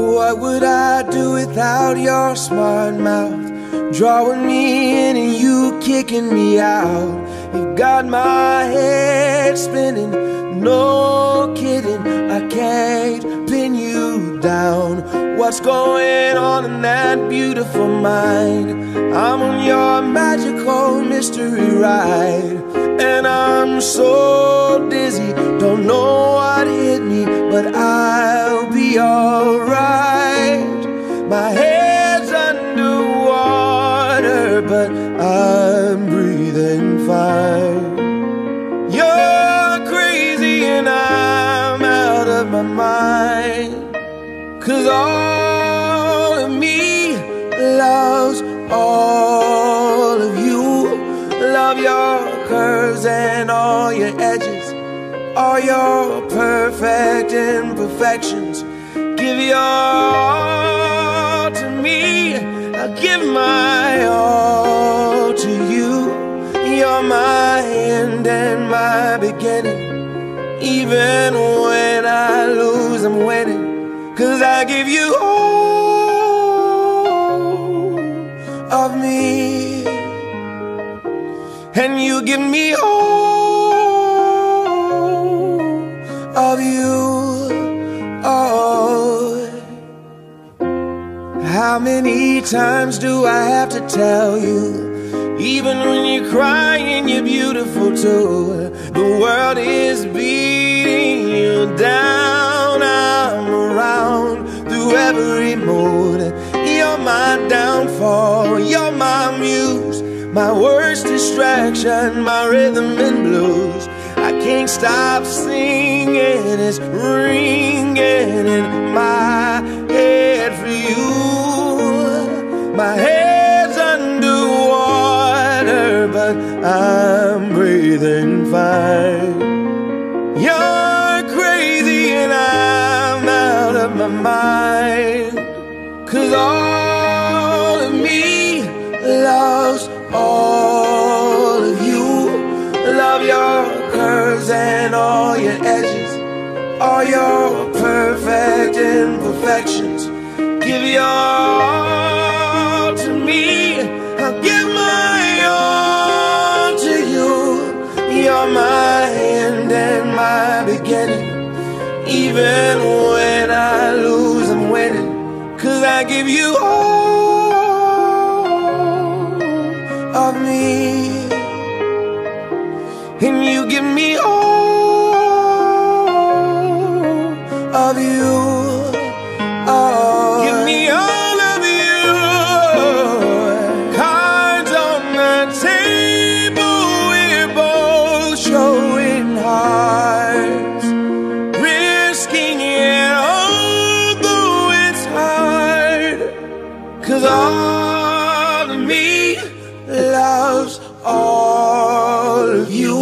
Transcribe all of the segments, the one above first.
What would I do without your smart mouth? Drawing me in and you kicking me out. You got my head spinning, no kidding, I can't pin you down. What's going on in that beautiful mind? I'm on your magical mystery ride, and I'm so dizzy, don't know what hit me, but I'll be alright. My head's underwater, but I'm breathing fine. You're crazy and I'm out of my mind, 'cause all of me loves all of you. Love your curves and all your edges, all your perfect imperfections. Give your all to me, I'll give my all to you. You're my end and my beginning. Even when I lose, I'm winning, 'cause I give you all of me, and you give me all of you. Oh, how many times do I have to tell you? Even when you're crying, you're beautiful too. The world is beating you down. I'm around through every mood. You're my downfall, you're my muse, my worst distraction, my rhythm and blues. I can't stop singing, it's ringing in my head for you. My head's underwater, but I'm breathing fine. You're crazy and I'm out of my mind, 'cause all of me loves all of you. Love your curves and all your edges, all your perfect imperfections. Give your all to me, I'll give my all to you. You're my end and my beginning. Even when I lose, I'm winning, 'cause I give you all of me, and you give me all of you. Oh, give me all of you. Cards on the table, we're both showing hearts, risking it although it's hard, 'cause all of me loves all of you.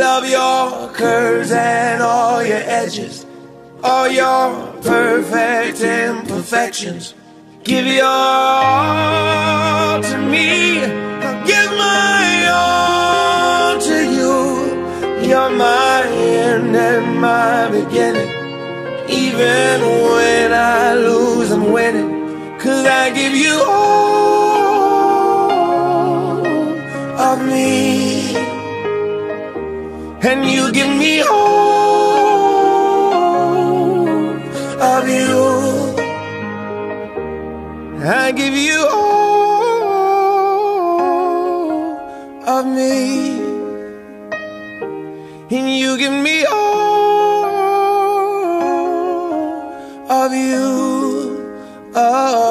Love your curves and all your edges, all your perfect imperfections. Give your all to me, I'll give my all to you. You're my end and my beginning. Even when I lose, I'm winning, 'cause I give you all of me, and you give me all of you. I give you all of me, and you give me all of you. Oh.